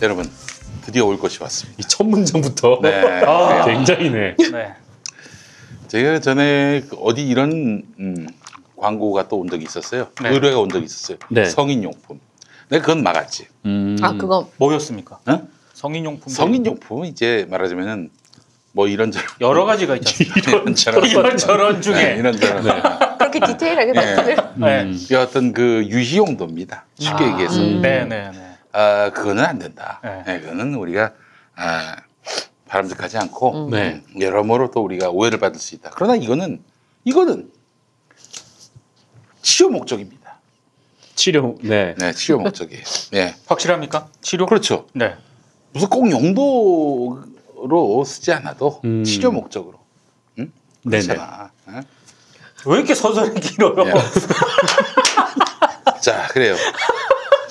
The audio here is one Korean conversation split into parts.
여러분 드디어 올 것이 왔습니다. 이 첫 문장부터 네. 굉장히네. 네. 제가 전에 어디 이런 광고가 또 온 적이 있었어요. 네. 의뢰가 온 적이 있었어요. 네. 성인용품. 내가 그건 막았지. 아 그거 뭐였습니까? 어? 성인용품. 성인용품은 이제 말하자면은 뭐 이런저런 여러 가지가 있지 이런저런 이런저런 중에. 네, 이런저런 그렇게 디테일하게 말씀을. 네. 그 어떤 그 유희용도입니다. 쉽게 얘기해서. 네네네. 그거는 안 된다. 네. 네, 그거는 우리가 바람직하지 않고 네. 여러모로 또 우리가 오해를 받을 수 있다. 그러나 이거는 치료 목적입니다. 치료. 네. 네, 치료 목적이에요. 네, 확실합니까? 치료? 그렇죠. 네. 무슨 꼭 용도로 쓰지 않아도 치료 목적으로. 응? 네네. 그렇잖아. 응? 왜 이렇게 서설이 길어요? 예. 자, 그래요.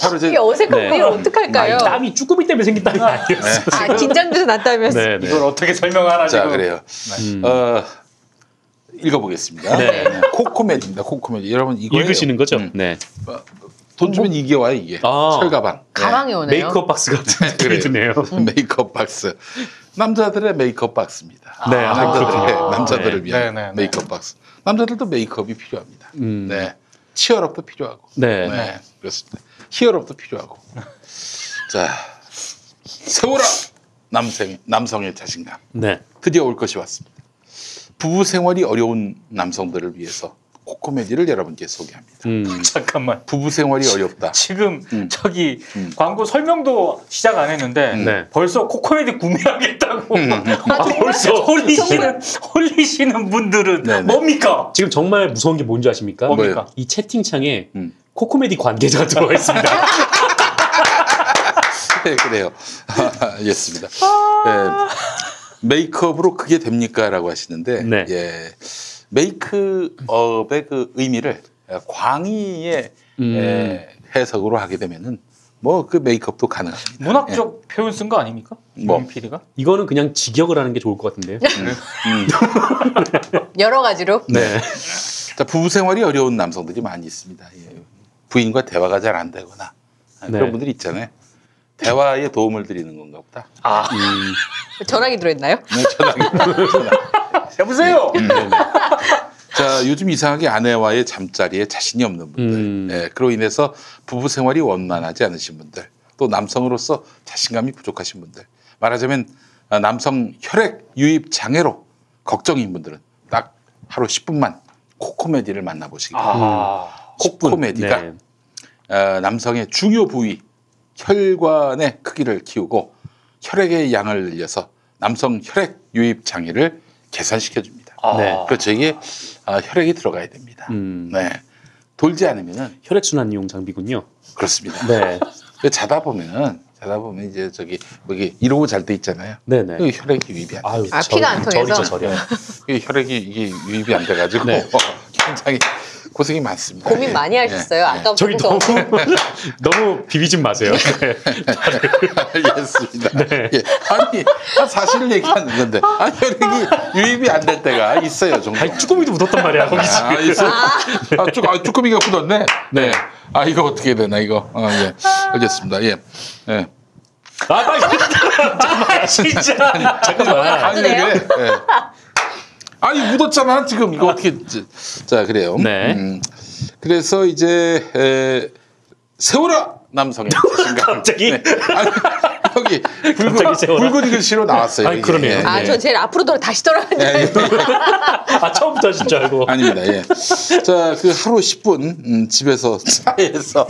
바로 이게 어색한 네. 분이 어떡할까요? 땀이 쭈꾸미 때문에 생긴 땀이 아니었어. 아 긴장돼서 났다면서. 네, 네. 이걸 어떻게 설명하나 자, 지금. 그래요. 읽어보겠습니다. 네. 코코메디입니다. 코코메디. 여러분 이거 읽으시는 거죠? 네. 돈 주면 이게 와요, 이게. 아. 철가방. 가방이 오네요. 메이크업 박스 같은 느낌이 드네요. 메이크업 박스. 남자들의 메이크업 박스입니다. 네, 남자들을 네. 위한 네, 네, 네. 메이크업 박스. 남자들도 메이크업이 필요합니다. 네. 치얼업도 필요하고. 네. 그렇습니다. 히어롭도 필요하고. 자, 세워라 남성의 자신감. 네. 드디어 올 것이 왔습니다. 부부 생활이 어려운 남성들을 위해서 코코메디를 여러분께 소개합니다. 잠깐만. 부부 생활이 어렵다. 지금 저기 광고 설명도 시작 안 했는데 네. 벌써 코코메디 구매하겠다고 벌써 홀리시는 분들은 네네. 뭡니까? 지금 정말 무서운 게 뭔지 아십니까? 뭡니까? 이 채팅창에 코코메디 관계자가 들어와 있습니다. 네, 그래요. 알겠습니다. 네, 메이크업으로 그게 됩니까? 라고 하시는데 네. 예, 메이크업의 그 의미를 광의의 해석으로 하게 되면은 뭐 그 메이크업도 가능합니다. 문학적 표현 쓴 거 아닙니까? 뭐. PD가? 이거는 그냥 직역을 하는 게 좋을 것 같은데요. 여러 가지로. 네. 자, 부부 생활이 어려운 남성들이 많이 있습니다. 예. 부인과 대화가 잘 안 되거나 네. 그런 분들이 있잖아요. 대화에 도움을 드리는 건가 보다. 전화기 들어있나요? 네, 전화기. 여보세요. 자, 요즘 이상하게 아내와의 잠자리에 자신이 없는 분들, 예, 그로 인해서 부부 생활이 원만하지 않으신 분들, 또 남성으로서 자신감이 부족하신 분들, 말하자면 남성 혈액 유입 장애로 걱정인 분들은 딱 하루 10분만 코코메디를 만나보시기 바랍니다. 코코메디가 네. 남성의 중요 부위 혈관의 크기를 키우고 혈액의 양을 늘려서 남성 혈액 유입 장애를 개선시켜 줍니다. 네. 그렇죠. 이게 혈액이 들어가야 됩니다. 네. 돌지 않으면은 혈액순환 이용 장비군요. 그렇습니다. 네. 자다 보면 이제 저기 여기 이러고 잘 때 있잖아요. 네네. 그 혈액이 유입이 안 돼요. 피가 안 통해서? 절이죠, 절이요. 혈액이 이게 유입이 안 돼가지고 네. 굉장히 고생이 많습니다. 고민 예. 많이 하셨어요. 아까 저기 너무 비비지 마세요. 네. 알겠습니다. 네. 예. 아니 사실을 얘기하는 건데 혈액이 유입이 안 될 때가 있어요. 정도. 아니 쭈꾸미도 묻었단 말이야. 거기 지금. 있어. 쭈꾸미가 굳었네. 네. 이거 어떻게 해야 되나 이거. 예. 알겠습니다. 예. 예. 잠깐만. 진짜. 잠깐만. 아니 왜 그래? 예. 아니 묻었잖아 지금 이거 어떻게? 자 그래요. 네. 그래서 이제 세워라 남성의 자신감. 갑자기? 네. 아니, 여기 갑자기 세워라? 붉은 글씨로 나왔어요. 아니, 그러네요. 예. 저 제일 앞으로 다시 돌아가는. 처음부터 하신 줄 알고. 아닙니다. 예. 자, 그 하루 10분 집에서 차에서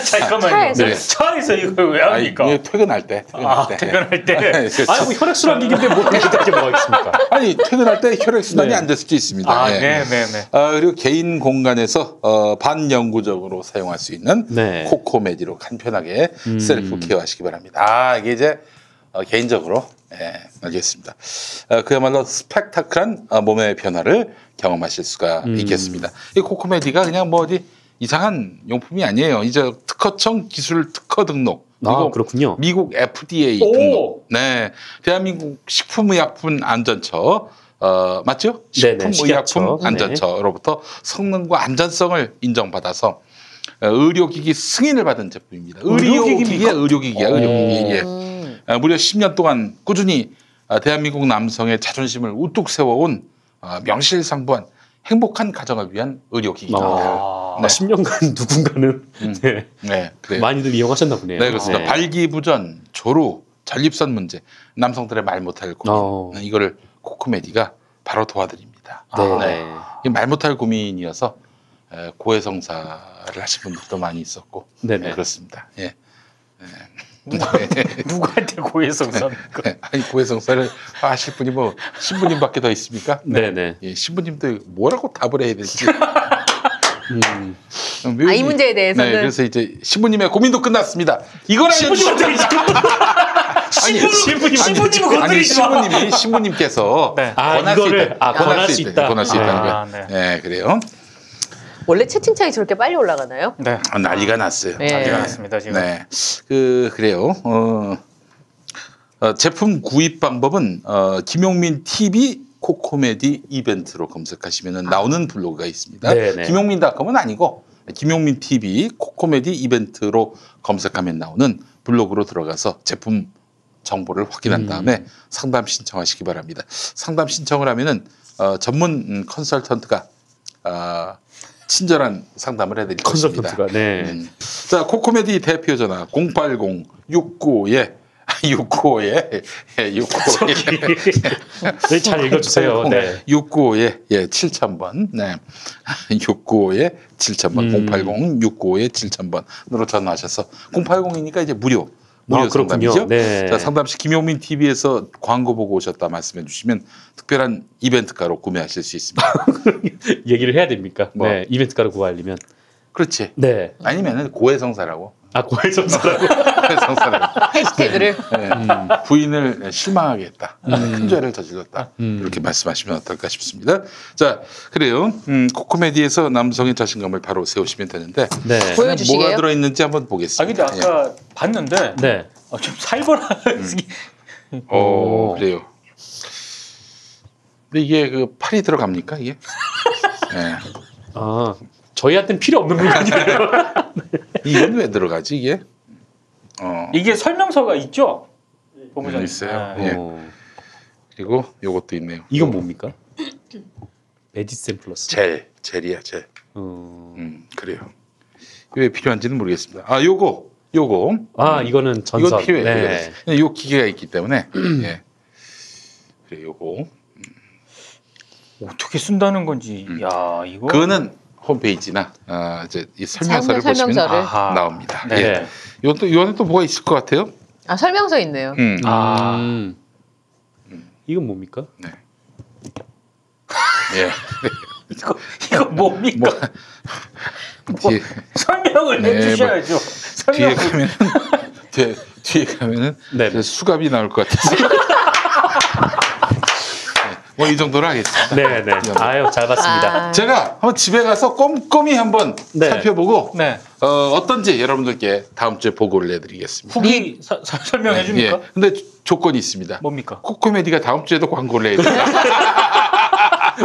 잠깐만요. 차에서? 차에서 이걸 왜 합니까? 이게 퇴근할 때. 퇴근할 때. 그렇죠. 아니 뭐 혈액순환 기기인데 뭐 그렇게 뭐가 있습니까? 아니 퇴근할 때 혈액 순환이 네. 안 될 수도 있습니다. 예. 네네네. 그리고 개인 공간에서 반영구적으로 사용할 수 있는 네. 코코메디로 간편하게 셀프 케어하시기 바랍니다. 이게 이제 개인적으로 알겠습니다. 그야말로 스펙타클한 몸의 변화를 경험하실 수가 있겠습니다. 이 코코메디가 그냥 뭐 어디 이상한 용품이 아니에요. 이제 특허청 기술 특허 등록. 그리고 그렇군요. 미국 FDA 등록. 네, 대한민국 식품의약품안전처 맞죠? 네네, 식품의약품 식약처. 안전처로부터 성능과 안전성을 인정받아서 의료기기 승인을 받은 제품입니다. 의료기기입니까? 의료기기야. 예. 무려 10년 동안 꾸준히 대한민국 남성의 자존심을 우뚝 세워온 명실상부한 행복한 가정을 위한 의료기기입니다. 네. 10년간 누군가는 네. 네, 그래요. 많이들 이용하셨나 보네요. 네, 그렇습니다. 네. 발기부전, 조루, 전립선 문제, 남성들의 말 못할 고민, 이거를 코코메디가 바로 도와드립니다. 네. 이게 말 못할 고민이어서 고해성사를 하신 분들도 많이 있었고, 네네. 그렇습니다. 예. 누구한테 고해성사입니까? 아니 고해성사를 하실 분이 뭐 신부님밖에 더 있습니까? 네네. 예, 신부님도 뭐라고 답을 해야 될지. 이 문제에 대해서는 네, 그래서 이제 신부님의 고민도 끝났습니다. 이걸 알려주시면 신부님은 건드리지 마. 신부님께서 네. 권할 수 이거를 있다. 권할 수 있다. 권할 수 있다는 거예요. 네. 네, 그래요. 원래 채팅창이 저렇게 빨리 올라가나요? 네. 난리가 났어요. 네. 난리가 났습니다 지금. 네, 그래요. 제품 구입 방법은 김용민 TV 코코메디 이벤트로 검색하시면 나오는 블로그가 있습니다. 네네. 김용민닷컴은 아니고 김용민 TV 코코메디 이벤트로 검색하면 나오는 블로그로 들어가서 제품 정보를 확인한 다음에 상담 신청하시기 바랍니다. 상담 신청을 하면은 전문 컨설턴트가 친절한 상담을 해드릴 것입니다. 컨설턴트가 네. 자, 코코메디 대표 전화 080-695에 695에 네, 잘 읽어주세요. 네. 695에 7000번. 네. 695에 7000번. 080-695에 7000번으로 전화하셔서 080이니까 이제 무료 그렇군요. 상담이죠. 네. 자, 상담 시 김용민 TV에서 광고 보고 오셨다 말씀해 주시면 특별한 이벤트가로 구매하실 수 있습니다. 얘기를 해야 됩니까? 뭐? 네. 이벤트가로 구하려면. 그렇지. 네. 아니면은 고해성사라고. 고해성사라고. 고해성사라고. 해시태그를 네. 부인을 실망하게 했다. 큰 죄를 저질렀다. 이렇게 말씀하시면 어떨까 싶습니다. 자, 그래요. 코코메디에서 남성의 자신감을 바로 세우시면 되는데 네. 보여주시게요? 뭐가 들어있는지 한번 아 보겠습니다. 근데 아까 봤는데 네. 좀 살벌한 그래요. 근데 이게 그 팔이 들어갑니까 이게? 네. 저희한테는 필요 없는 물건이에요. 이건 왜 들어가지 이게? 이게 설명서가 있죠? 본부장님. 있어요. 네. 예. 그리고 요것도 있네요. 이건 뭡니까? 메디센 플러스. 젤이야 젤. 음. 그래요. 왜 필요한지는 모르겠습니다. 요거. 이거는 전선. 이건 필요해. 네. 네. 요 기계가 있기 때문에. 예. 그래 요거. 어떻게 쓴다는 건지. 야 이거. 그거는 홈페이지나 이제 이 설명서를 보시면 설명서를. 나옵니다. 네. 예. 이거는 또 뭐가 있을 것 같아요? 설명서 있네요. 이건 뭡니까? 네. 예. 이거 뭡니까? 뒤에, 설명을 네, 해주셔야죠. 뒤에 설명을. 가면은 뒤에 가면은 네. 수갑이 나올 것 같아서. 뭐 이 정도로 하겠습니다. 네네. 아유, 잘 봤습니다. 제가 한번 집에 가서 꼼꼼히 한번 네. 살펴보고 네. 어떤지 여러분들께 다음 주에 보고를 해드리겠습니다. 후기 설명해 줍니까? 예. 근데 조건이 있습니다. 뭡니까? 코코메디가 다음 주에도 광고를 해야 돼요.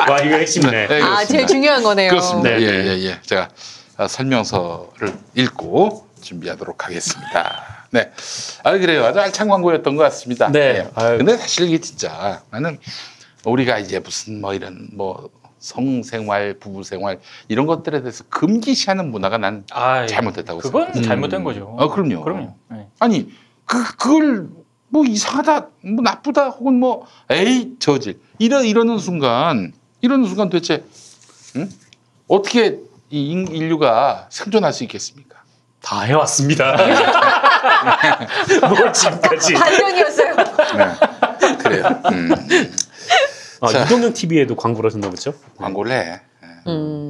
와, 이거 핵심이네. 네, 그렇습니다. 제일 중요한 거네요. 그렇습니다. 네, 예. 제가 설명서를 읽고 준비하도록 하겠습니다. 네. 그래요. 아주 알찬 광고였던 것 같습니다. 네. 예. 근데 사실 이게 진짜 나는 우리가 이제 무슨 이런 성생활, 부부생활 이런 것들에 대해서 금기시하는 문화가 난 잘못됐다고 그건 생각해요. 잘못된 거죠. 그럼요. 그럼요. 네. 아니 그걸 뭐 이상하다, 뭐 나쁘다, 혹은 에이 저질 이러는 순간 도대체 어떻게 이 인류가 생존할 수 있겠습니까? 다 해왔습니다. 뭘 지금까지. 반전이었어요. 네. 그래요. 자. 이동영 TV에도 광고를 하셨나 보죠? 광고를 해.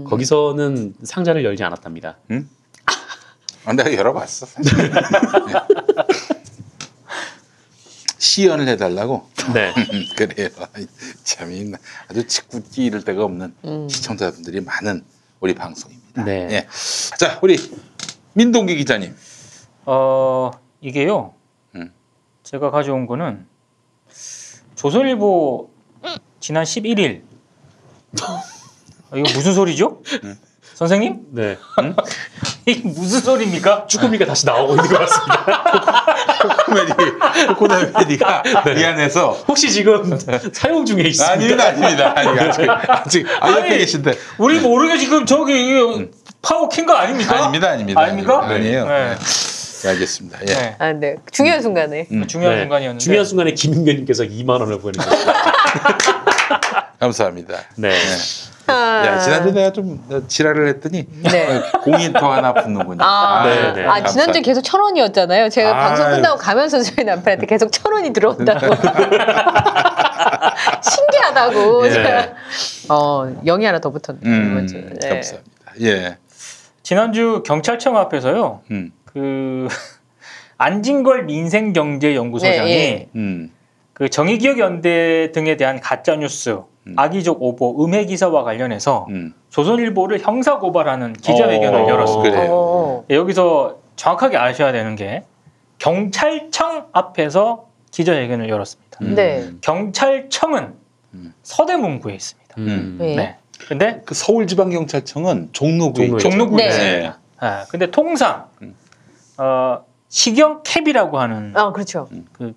거기서는 상자를 열지 않았답니다. 내가 열어봤어. 사실. 시연을 해달라고. 네. 그래요. 참 아주 짓궂기 이를 데가 없는 시청자분들이 많은 우리 방송입니다. 네. 예. 자, 우리 민동기 기자님. 이게요. 음. 제가 가져온 거는 조선일보 지난 11일. 이거 무슨 소리죠? 선생님? 네. 이게 무슨 소리입니까? 쭈꾸미가 다시 나오고 있는 것 같습니다. 코코메디가 미안해서 혹시 지금 사용 중에 있습니다. 아닙니다. 아직 옆에 계신데 우리 모르게 지금 저기 파워 킨 거 아닙니까? 아닙니다. 아닙니까? 아니에요. 네. 네, 알겠습니다. 예. 네. 아, 네. 중요한 순간에. 중요한 네. 순간이었는데. 중요한 순간에 김윤경님께서 2만 원을 보내주셨어요. 감사합니다. 네. 야, 지난주 내가 좀 지랄을 했더니 네. 공인터 하나 붙는군요. 네, 네. 지난주에 계속 1,000원이었잖아요. 제가 방송 아유. 끝나고 가면서 저희 남편한테 계속 1,000원이 들어온다고. 신기하다고. 예. 제가, 영이 하나 더 붙었네요. 이번 주. 네. 감사합니다. 예. 지난주 경찰청 앞에서요. 음. 그 안진걸 민생경제연구소장이 네, 예. 그 정의기억연대 등에 대한 가짜뉴스, 악의적 오보, 음해 기사와 관련해서 조선일보를 형사고발하는 기자회견을 열었습니다. 그래요. 여기서 정확하게 아셔야 되는 게 경찰청 앞에서 기자회견을 열었습니다. 네. 경찰청은 서대문구에 있습니다. 네. 네. 근데 그 서울지방경찰청은 종로구에 있죠. 종로구에 네. 있습니다. 아, 근데 통상 시경 캡이라고 하는 그렇죠. 그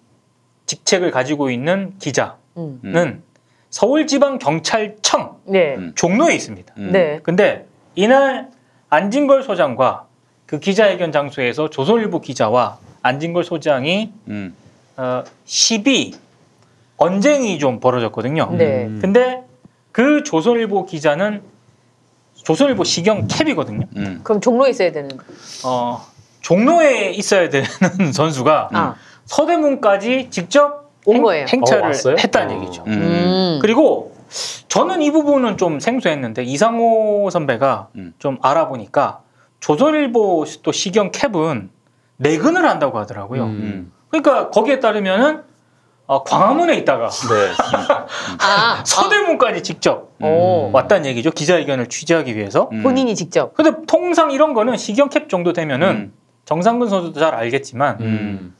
직책을 가지고 있는 기자는 음. 서울지방경찰청 네. 종로에 있습니다. 네. 근데 이날 안진걸 소장과 그 기자회견 장소에서 조선일보 기자와 안진걸 소장이 시비 언쟁이 좀 벌어졌거든요. 네. 근데 그 조선일보 기자는 조선일보 시경 캡이거든요. 그럼 종로에 있어야 되는. 종로에 있어야 되는 선수가 서대문까지 직접 온 거예요. 행차를 왔어요? 했다는 얘기죠. 음. 그리고 저는 이 부분은 좀 생소했는데 이상호 선배가 좀 알아보니까 조선일보 또 시경 캡은 내근을 한다고 하더라고요. 그러니까 거기에 따르면은 광화문에 있다가 네. 서대문까지 직접 왔다는 얘기죠. 기자회견을 취재하기 위해서. 본인이 직접. 근데 통상 이런 거는 시경 캡 정도 되면은 정상근 선수도 잘 알겠지만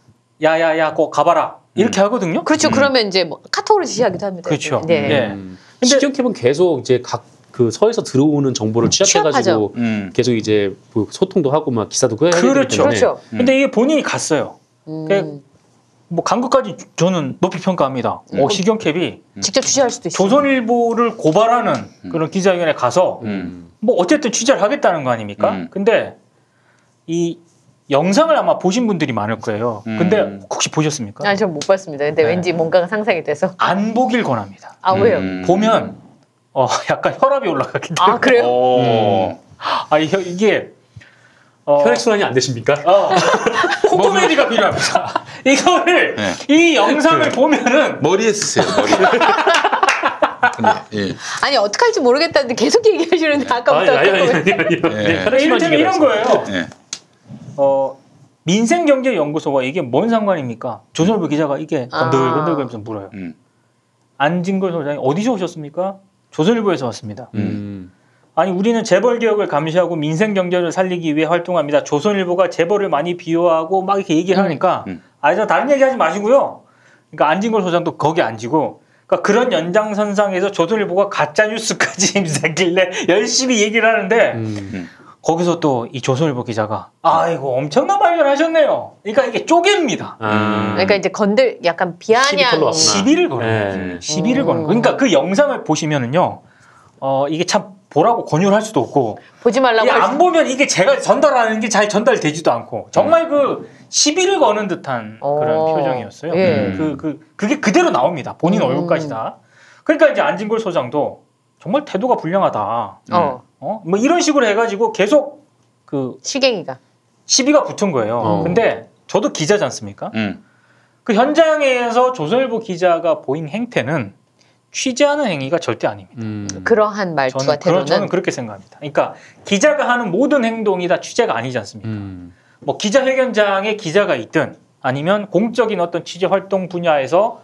야야야 꼭 가봐라 이렇게 하거든요. 그렇죠. 그러면 이제 뭐 카톡으로 지시하기도 합니다. 그렇죠. 네. 네. 근데 시경캡은 계속 이제 각 그 서에서 들어오는 정보를 취합해가지고 계속 이제 뭐 소통도 하고 막 기사도 해야 되기 그렇죠. 때문에. 그렇죠. 근데 이게 본인이 갔어요. 뭐 간 것까지 저는 높이 평가합니다. 시경 캡이 직접 취재할 수도 있어요. 조선일보를 고발하는 그런 기자회견에 가서 뭐 어쨌든 취재를 하겠다는 거 아닙니까? 근데 이 영상을 아마 보신 분들이 많을 거예요. 근데 혹시 보셨습니까? 전 못 봤습니다. 근데 왠지 뭔가가 상상이 돼서. 안 보길 권합니다. 왜요? 보면 약간 혈압이 올라가기 때문에. 그래요? 이게 혈액순환이 안 되십니까? 코코메디가 필요합니다. 이거를 이 영상을 보면은 머리에 쓰세요. 머리에. 예. 아니 어떻게 할지 모르겠다는데 계속 얘기하시는데 아까부터. 이를테면 이런 거예요. 예. 민생경제연구소와 이게 뭔 상관입니까? 조선일보 기자가 이게 건들건들거리면서 물어요. 안진걸 소장이 어디서 오셨습니까? 조선일보에서 왔습니다. 아니 우리는 재벌 개혁을 감시하고 민생 경제를 살리기 위해 활동합니다. 조선일보가 재벌을 많이 비호하고 막 이렇게 얘기를 하니까 저 다른 얘기하지 마시고요. 그러니까 안진걸 소장도 거기 앉히고 그러니까 그런 연장선상에서 조선일보가 가짜 뉴스까지 입사길래 열심히 얘기를 하는데 거기서 또 이 조선일보 기자가 아이고 엄청난 발견하셨네요. 그러니까 이게 쪼갭니다. 그러니까 이제 약간 비아냥 시비를 거는 거죠. 시비를 거는 거. 그러니까 그 영상을 보시면은요. 이게 참 보라고 권유를 할 수도 없고 보지 말라고 안 보면 이게 제가 전달하는 게 잘 전달되지도 않고 정말 그 시비를 거는 듯한 그런 표정이었어요. 예. 그게 그대로 나옵니다. 본인 얼굴까지 다. 그러니까 이제 안진걸 소장도 정말 태도가 불량하다. 뭐 이런 식으로 해가지고 계속 그 시갱이가 시비가 붙은 거예요. 근데 저도 기자지 않습니까? 그 현장에서 조선일보 기자가 보인 행태는 취재하는 행위가 절대 아닙니다. 그러한 말투와 태도는 저는 그렇게 생각합니다. 그러니까 기자가 하는 모든 행동이 다 취재가 아니지 않습니까? 뭐 기자회견장에 기자가 있든 아니면 공적인 어떤 취재 활동 분야에서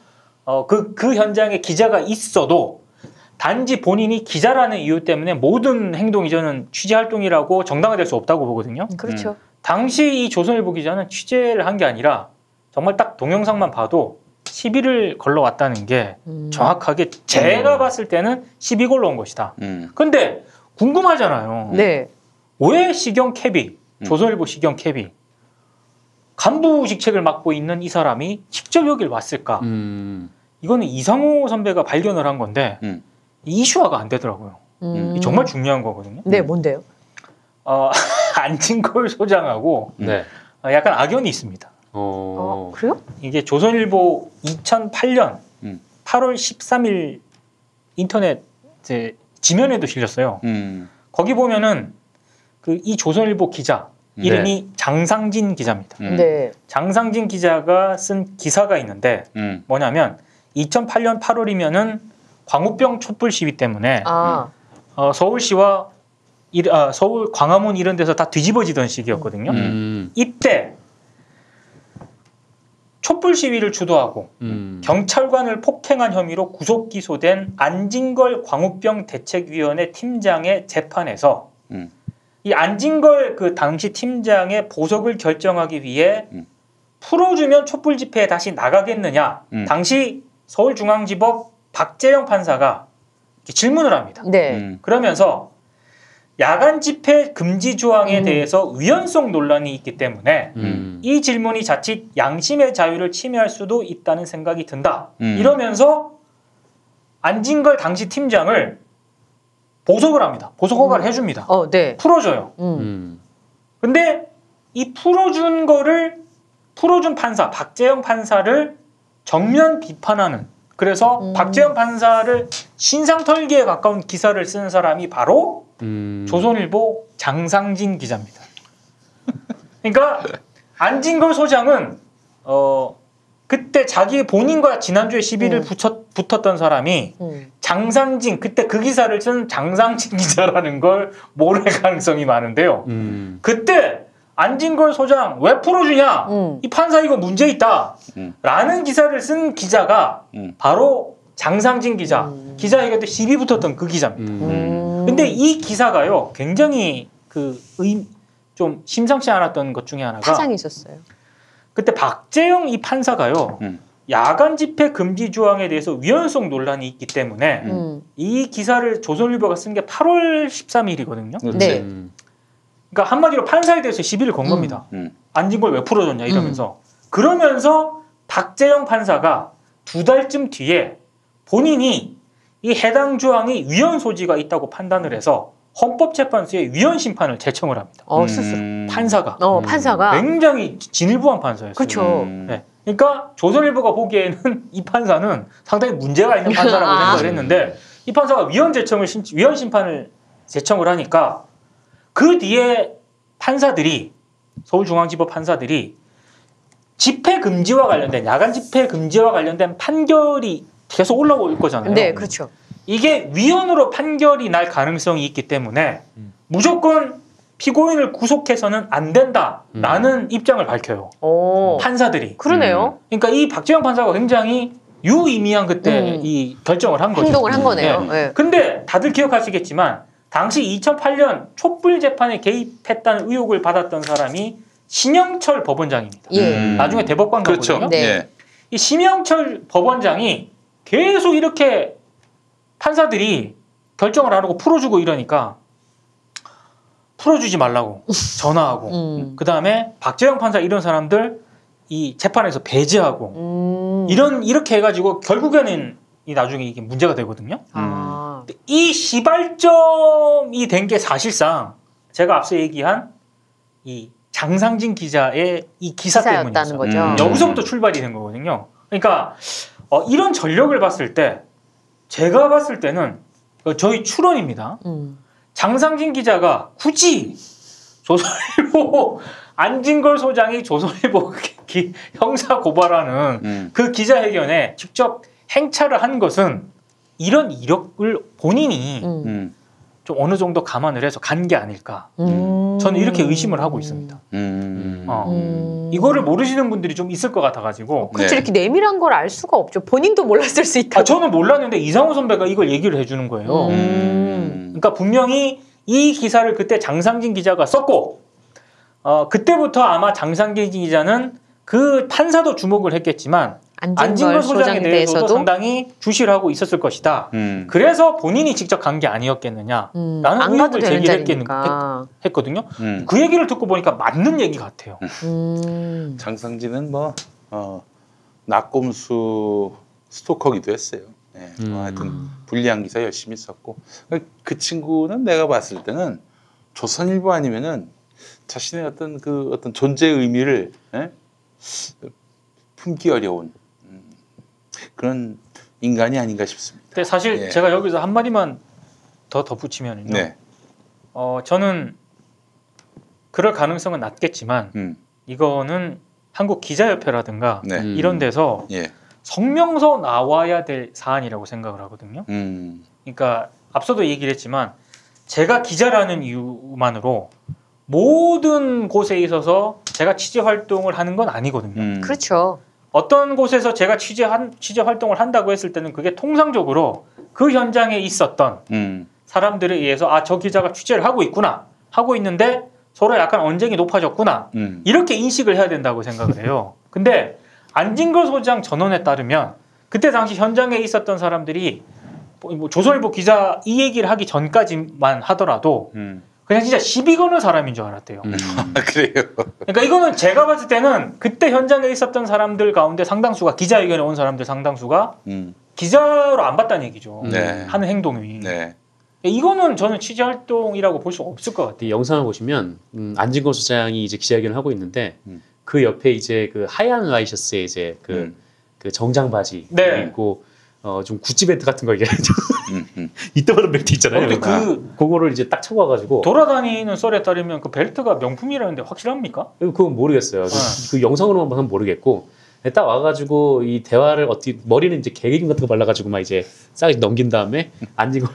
그 현장에 기자가 있어도 단지 본인이 기자라는 이유 때문에 모든 행동이 저는 취재 활동이라고 정당화될 수 없다고 보거든요. 그렇죠. 당시 이 조선일보 기자는 취재를 한 게 아니라 정말 딱 동영상만 봐도 시비를 걸러왔다는 게 정확하게 제가 봤을 때는 시비 걸러온 것이다. 근데 궁금하잖아요. 네. 왜 시경 캡이 조선일보 시경 캐비 간부직책을 맡고 있는 이 사람이 직접 여길 왔을까? 이거는 이상호 선배가 발견을 한 건데 이슈화가 안 되더라고요. 이게 정말 중요한 거거든요. 네, 뭔데요? 안진걸 소장하고 네. 약간 악연이 있습니다. 그래요? 이게 조선일보 2008년 8월 13일 인터넷 이제 지면에도 실렸어요. 거기 보면은 그 이 조선일보 기자 이름이 장상진 기자입니다. 네. 장상진 기자가 쓴 기사가 있는데 뭐냐면 2008년 8월이면은 광우병 촛불 시위 때문에 서울시와 서울 광화문 이런 데서 다 뒤집어지던 시기였거든요. 이때 촛불 시위를 주도하고 경찰관을 폭행한 혐의로 구속 기소된 안진걸 광우병 대책위원회 팀장의 재판에서 이 안진걸 그 당시 팀장의 보석을 결정하기 위해 풀어주면 촛불 집회에 다시 나가겠느냐. 당시 서울중앙지법 박재영 판사가 질문을 합니다. 네. 그러면서 야간 집회 금지 조항에 대해서 위헌성 논란이 있기 때문에 이 질문이 자칫 양심의 자유를 침해할 수도 있다는 생각이 든다. 이러면서 안진걸 당시 팀장을 보석을 합니다. 보석 허가를 해줍니다. 네. 풀어줘요. 근데 이 풀어준 판사, 박재영 판사를 정면 비판하는, 그래서 박재영 판사를 신상털기에 가까운 기사를 쓰는 사람이 바로 조선일보 장상진 기자입니다. 그러니까 안진걸 소장은 그때 자기 본인과 지난주에 시비를 붙었던 사람이 장상진, 그때 그 기사를 쓴 장상진 기자라는 걸 모를 가능성이 많은데요. 그때 안진걸 소장 왜 풀어주냐? 이 판사 이거 문제 있다. 라는 기사를 쓴 기자가 바로 장상진 기자. 기자회견 때 시비 붙었던 그 기자입니다. 근데 이 기사가요, 굉장히 좀 심상치 않았던 것 중에 하나가 파장이 있었어요. 그때 박재영 이 판사가요, 야간 집회 금지 조항에 대해서 위헌성 논란이 있기 때문에 이 기사를 조선일보가 쓴 게 8월 13일이거든요. 네. 그러니까 한마디로 판사에 대해서 시비를 건 겁니다. 안진걸 왜 풀어줬냐 이러면서. 그러면서 박재영 판사가 2달쯤 뒤에 본인이 이 해당 조항이 위헌 소지가 있다고 판단을 해서 헌법재판소에 위헌 심판을 제청을 합니다. 스스로. 판사가. 판사가. 굉장히 진일보한 판사였어요. 그렇죠. 네. 그러니까 조선일보가 보기에는 이 판사는 상당히 문제가 있는 판사라고 생각을 했는데 이 판사가 위헌 심판을 제청을 하니까 그 뒤에 판사들이, 서울중앙지법 판사들이 집회 금지와 관련된, 야간 집회 금지와 관련된 판결이 계속 올라올 거잖아요. 네, 그렇죠. 이게 위헌으로 판결이 날 가능성이 있기 때문에 무조건 피고인을 구속해서는 안 된다라는 입장을 밝혀요. 판사들이. 그러네요. 그러니까 이 박재영 판사가 굉장히 유의미한 그때 이 결정을 한 거죠. 행동을 한 거네요. 네. 네. 근데 다들 기억하시겠지만 당시 2008년 촛불 재판에 개입했다는 의혹을 받았던 사람이 신영철 법원장입니다. 나중에 대법관 가거든요. 그렇죠. 네. 이 신영철 법원장이 계속 이렇게 판사들이 결정을 안 하고 풀어주고 이러니까 풀어주지 말라고 전화하고 그 다음에 박재영 판사 이런 사람들 이 재판에서 배제하고 이렇게 해가지고 결국에는 이 나중에 이게 문제가 되거든요. 이 시발점이 된 게 사실상 제가 앞서 얘기한 이 장상진 기자의 이 기사 때문이었어요. 거죠. 여기서부터 출발이 된 거거든요. 그러니까 이런 전력을 봤을 때 제가 봤을 때는 저희 추론입니다. 장상진 기자가 굳이 조선일보 안진걸 소장이 조선일보 형사 고발하는 그 기자회견에 직접 행차를 한 것은 이런 이력을 본인이 좀 어느 정도 감안을 해서 간 게 아닐까. 저는 이렇게 의심을 하고 있습니다. 이거를 모르시는 분들이 좀 있을 것 같아가지고. 그렇죠. 이렇게 내밀한 걸 알 수가 없죠. 본인도 몰랐을 수 있다. 저는 몰랐는데 이상호 선배가 이걸 얘기를 해주는 거예요. 그러니까 분명히 이 기사를 그때 장상진 기자가 썼고 그때부터 아마 장상진 기자는 그 판사도 주목을 했겠지만 안진걸 소장에 대해서도 상당히 주시를 하고 있었을 것이다. 그래서 본인이 직접 간 게 아니었겠느냐라는 의혹을 제기했거든요. 그 얘기를 듣고 보니까 맞는 얘기 같아요. 장성진은 뭐 낙곰수 스토커기도 했어요. 네, 하여튼 불리한 기사 열심히 썼고 그 친구는 내가 봤을 때는 조선일보 아니면은 자신의 어떤 존재의 의미를 품기 어려운 그런 인간이 아닌가 싶습니다. 근데 사실 제가 여기서 한 마디만 더 덧붙이면요. 네. 저는 그럴 가능성은 낮겠지만 이거는 한국 기자협회라든가 이런 데서 성명서 나와야 될 사안이라고 생각을 하거든요. 그러니까 앞서도 얘기를 했지만 제가 기자라는 이유만으로 모든 곳에 있어서 제가 취재 활동을 하는 건 아니거든요. 그렇죠. 어떤 곳에서 제가 취재 활동을 한다고 했을 때는 그게 통상적으로 그 현장에 있었던 사람들에 의해서 아, 저 기자가 취재를 하고 있구나 하고 있는데 서로 약간 언쟁이 높아졌구나 이렇게 인식을 해야 된다고 생각을 해요. 근데 안진걸 소장 전원에 따르면 그때 당시 현장에 있었던 사람들이 뭐 조선일보 기자 이 얘기를 하기 전까지만 하더라도 그냥 진짜 시비 거는 사람인 줄 알았대요. 그래요. 그러니까 이거는 제가 봤을 때는 그때 현장에 있었던 사람들 가운데 상당수가 기자회견에 온 사람들 상당수가 기자로 안 봤다는 얘기죠. 하는 행동이. 이거는 저는 취재 활동이라고 볼 수 없을 것 같아요. 이 영상을 보시면 안진걸 소장이 이제 기자회견을 하고 있는데 그 옆에 이제 그 하얀 와이셔츠에 이제 그 정장 바지 그리고 좀 구찌 벨트 같은 거 얘기하죠. 이따만한 벨트 있잖아요. 그거를 이제 딱 차고 와가지고 돌아다니는 썰에 따르면 그 벨트가 명품이라는데 확실합니까? 그건 모르겠어요. 그 영상으로만 봐서는 모르겠고 딱 와가지고 이 대화를 어떻게 머리는 이제 개기름 같은 거 발라가지고 막 이제 싹 넘긴 다음에 안진걸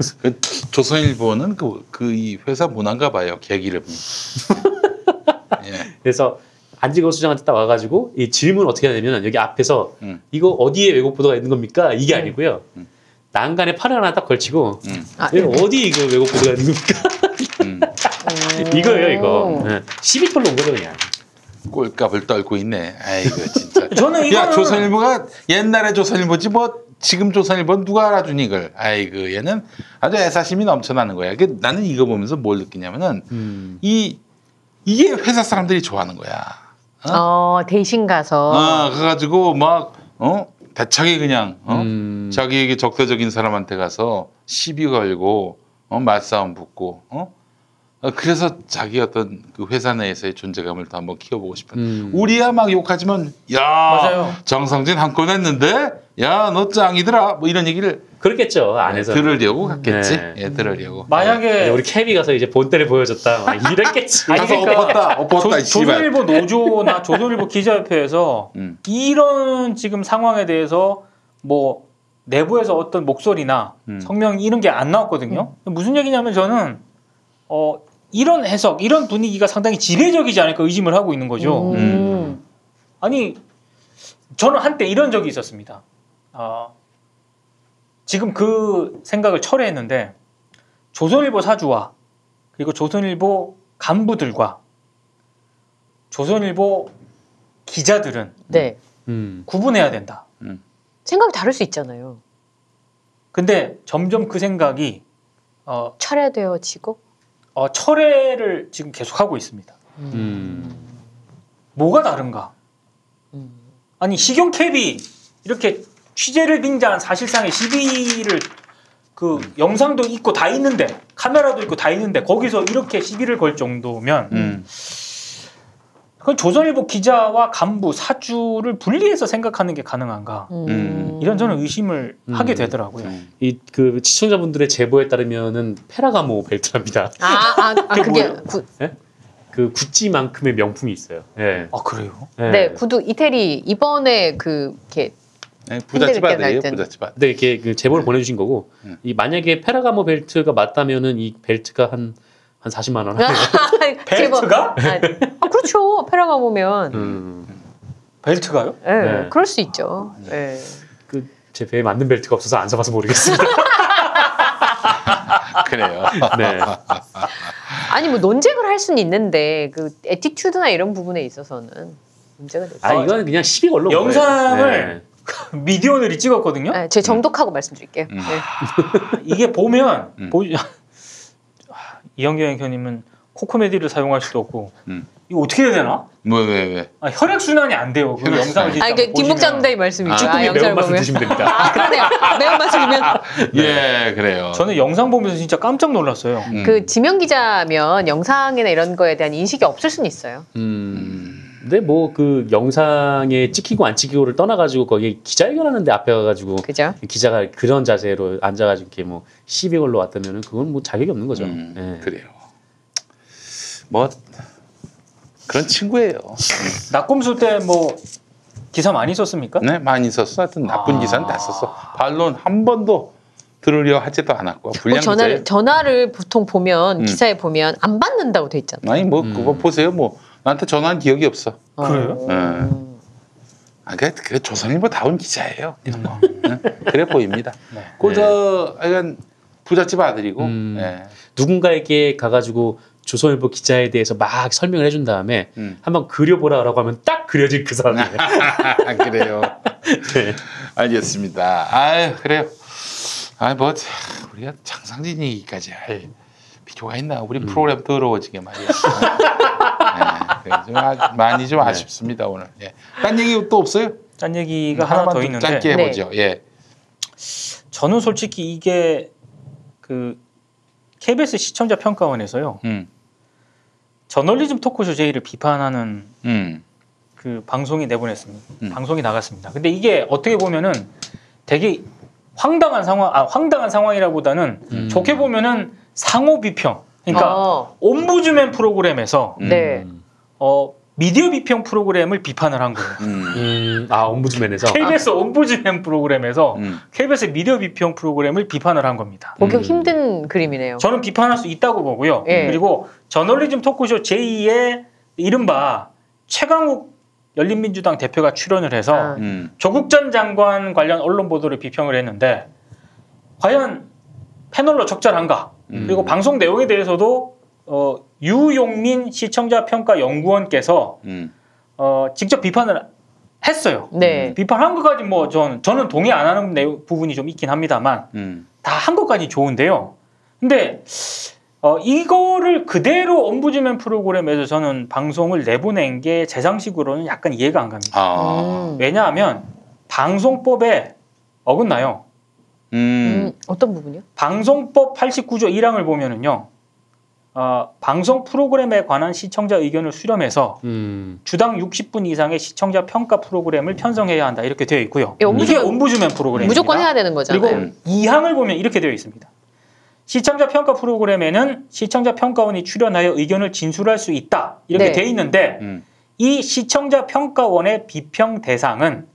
조선일보는 이 회사 문화인가 봐요. 계기를. 그래서 안진걸 소장한테 딱 와가지고 이 질문 어떻게 하냐면 여기 앞에서 이거 어디에 왜곡 보도가 있는 겁니까? 이게 아니고요. 난간에 팔을 하나 딱 걸치고 어디 이거 왜곡 보도가 있는 겁니까? 이거예요 이거. 시비털로 온 거죠 그냥. 꼴값을 떨고 있네. 아이고 진짜. 저는 이거는... 야 조선일보가 옛날에 조선일보지 뭐 지금 조선일보는 누가 알아주니 이걸. 아이고 얘는 아주 애사심이 넘쳐나는 거야. 나는 이거 보면서 뭘 느끼냐면은 이게 회사 사람들이 좋아하는 거야. 대신 가서. 그래가지고 막 대차게 그냥 자기에게 적대적인 사람한테 가서 시비 걸고 말싸움 붙고 그래서 자기 어떤 그 회사 내에서의 존재감을 더 한번 키워보고 싶은. 우리야 막 욕하지만 야 맞아요. 정성진 한 건 했는데 야 너 짱이더라 뭐 이런 얘기를 그렇겠죠 안에서 들으려고 갔겠지. 들으려고. 만약에 우리 케비 가서 이제 본때를 보여줬다 막 이랬겠지. 가서 엎었다. 조선일보 노조나 조선일보 기자협회에서 이런 지금 상황에 대해서 뭐 내부에서 어떤 목소리나 성명 이런 게 안 나왔거든요. 무슨 얘기냐면 저는 이런 해석, 이런 분위기가 상당히 지배적이지 않을까 의심을 하고 있는 거죠. 아니 저는 한때 이런 적이 있었습니다. 지금 그 생각을 철회했는데 조선일보 사주와 그리고 조선일보 간부들과 조선일보 기자들은 구분해야 된다. 생각이 다를 수 있잖아요. 근데 점점 그 생각이 철회되어지고 철회를 지금 계속하고 있습니다. 뭐가 다른가? 아니 식용캡이 이렇게 취재를 빙자한 사실상의 시비를 그 영상도 있고 다 있는데 카메라도 있고 다 있는데 거기서 이렇게 시비를 걸 정도면 그건 조선일보 기자와 간부 사주를 분리해서 생각하는 게 가능한가? 이런 저는 의심을 하게 되더라고요. 이 그 시청자분들의 제보에 따르면은 페라가모 벨트랍니다. 그게 그 구찌만큼의 명품이 있어요. 네. 그래요? 네, 구두 이태리 이번에 이렇게 부잣집 아들이에요, 부잣집 아들. 네, 이렇게 그 제보를 보내주신 거고 이 만약에 페라가모 벨트가 맞다면은 이 벨트가 한 40만 원 하네요. 벨트가? 그렇죠. 페라가모면 벨트가요? 네, 그럴 수 있죠. 네. 그 제 배에 맞는 벨트가 없어서 안 사봐서 모르겠습니다. 그래요. 네. 아니 뭐 논쟁을 할 수는 있는데 그 애티튜드나 이런 부분에 있어서는 문제가 되죠. 이건 그냥 시비 걸로 영상을 미디어널이 찍었거든요. 네, 제 정독하고 말씀드릴게요. 네. 이게 보면 이영경 앵커님은 코코메디를 사용할 수도 없고 이거 어떻게 해야 되나? 왜? 혈액 순환이 안 돼요. 그 영상을 진짜 그 김복장대의 말씀이죠. 쭈꾸미 매운맛을 드시면 됩니다. 그러네요. 매운맛을이면 예, 그래요. 저는 영상 보면서 진짜 깜짝 놀랐어요. 그 지명 기자면 영상이나 이런 거에 대한 인식이 없을 수는 있어요. 근데 뭐 그 영상에 찍히고 안 찍히고를 떠나가지고 거기 기자회견하는데 앞에 가가지고 그죠? 기자가 그런 자세로 앉아가지고 이렇게 뭐 시비 걸러 왔다면은 그건 뭐 자격이 없는 거죠. 예. 그래요. 뭐 그런 친구예요. 낙곰수 때 뭐 기사 많이 썼습니까? 네, 많이 썼어. 하여튼 나쁜 기사는 다 썼어. 반론 한 번도 들으려 하지도 않았고. 불량 기자예요. 전화를 보통 보면 기사에 보면 안 받는다고 돼 있잖아요. 아니 뭐 그거 보세요. 뭐 나한테 전화한 기억이 없어. 그래요? 그 조선일보다운 기자예요. 그래 보입니다. 네. 그저 약간 부잣집 아들이고. 예. 누군가에게 가가지고 조선일보 기자에 대해서 막 설명을 해준 다음에 한번 그려보라라고 하면 딱 그려질 그 사람이에요. 그래요. 네. 알겠습니다. 아유 그래요. 뭐 우리가 장상진 얘기까지 할 필요가 있나? 우리 프로그램 더러워지게 말이야. 좀 많이 좀 아쉽습니다 오늘. 예. 딴 얘기 또 없어요? 딴 얘기가 하나 더 있는데 짧게 해보죠. 예. 저는 솔직히 이게 그 KBS 시청자 평가원에서요. 저널리즘 토크쇼 제의를 비판하는 그 방송이 내보냈습니다. 방송이 나갔습니다. 근데 이게 어떻게 보면은 되게 황당한 상황이라보다는 좋게 보면은 상호 비평. 그러니까 옴부즈맨 프로그램에서 네. 미디어 비평 프로그램을 비판을 한 거예요. 옴부즈맨에서 KBS 옴부즈맨 프로그램에서 KBS 미디어 비평 프로그램을 비판을 한 겁니다. 보기 힘든 그림이네요. 저는 비판할 수 있다고 보고요. 예. 그리고 저널리즘 토크쇼 제2의 이른바 최강욱 열린민주당 대표가 출연을 해서 조국 전 장관 관련 언론 보도를 비평을 했는데 과연 패널로 적절한가? 그리고 방송 내용에 대해서도 유용민 시청자 평가 연구원께서 직접 비판을 했어요. 네. 비판한 것까지 뭐 저는 동의 안 하는 부분이 좀 있긴 합니다만 다 한 것까지 좋은데요. 근데 이거를 그대로 옴부즈맨 프로그램에서 저는 방송을 내보낸 게 제 상식으로는 약간 이해가 안 갑니다. 왜냐하면 방송법에 어긋나요. 어떤 부분이요? 방송법 89조 1항을 보면은요. 방송 프로그램에 관한 시청자 의견을 수렴해서 주당 60분 이상의 시청자 평가 프로그램을 편성해야 한다 이렇게 되어 있고요. 이게 옴부즈맨 프로그램입니다. 무조건 해야 되는 거잖아요. 그리고 2항을 보면 이렇게 되어 있습니다. 시청자 평가 프로그램에는 시청자 평가원이 출연하여 의견을 진술할 수 있다 이렇게 네. 되어 있는데 이 시청자 평가원의 비평 대상은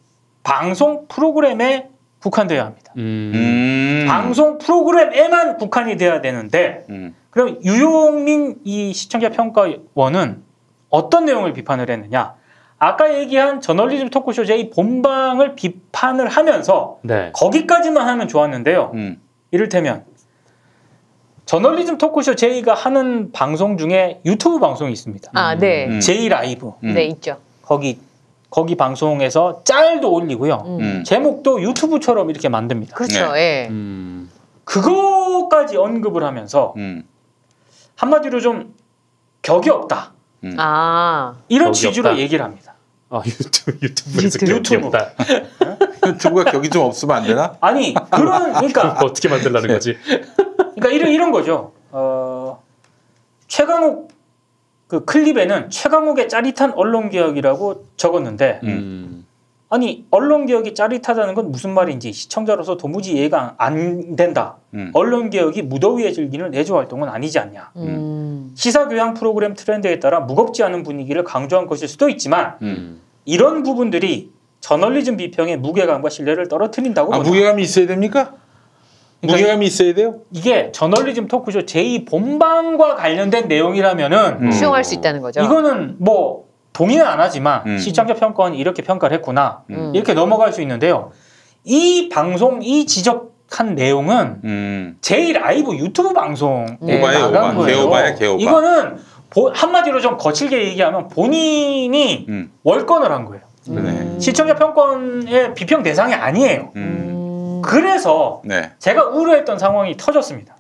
방송 프로그램에 국한되어야 합니다. 방송 프로그램에만 국한이 돼야 되는데 그럼 유용민 이 시청자 평가원은 어떤 내용을 비판을 했느냐? 아까 얘기한 저널리즘 토크쇼 제2 본방을 비판을 하면서 네. 거기까지만 하면 좋았는데요. 이를테면 저널리즘 토크쇼 제2가 하는 방송 중에 유튜브 방송이 있습니다. 네. 제2 라이브. 네, 있죠. 거기 방송에서 짤도 올리고요. 제목도 유튜브처럼 이렇게 만듭니다. 그렇죠. 네. 예. 그거까지 언급을 하면서 한마디로 좀 격이 없다. 이런 격이 취지로 없다. 얘기를 합니다. 유튜브에서 유튜브. 없다. 유튜브가 격이 좀 없으면 안 되나? 아니 그러니까 어떻게 만들라는 거지? 그러니까 이런 거죠. 최강욱 그 클립에는 최강욱의 짜릿한 언론 개혁이라고 적었는데 아니 언론 개혁이 짜릿하다는 건 무슨 말인지 시청자로서 도무지 이해가 안 된다. 언론 개혁이 무더위에 즐기는 내조 활동은 아니지 않냐. 시사 교양 프로그램 트렌드에 따라 무겁지 않은 분위기를 강조한 것일 수도 있지만 이런 부분들이 저널리즘 비평의 무게감과 신뢰를 떨어뜨린다고 보죠. 무게감이 있어야 됩니까? 그러니까 무게감이 있어야 돼요? 이게 저널리즘 토크쇼 제2 본방과 관련된 내용이라면은 수용할 수 있다는 거죠. 이거는 뭐 동의는 안 하지만 시청자 평가원이 이렇게 평가를 했구나 이렇게 넘어갈 수 있는데요. 이 방송 이 지적한 내용은 제2 라이브 유튜브 방송에 나간 거예요. 개오바야 개오바. 이거는 한마디로 좀 거칠게 얘기하면 본인이 월권을 한 거예요. 그러네. 시청자 평가의 비평 대상이 아니에요. 그래서 네. 제가 우려했던 상황이 터졌습니다.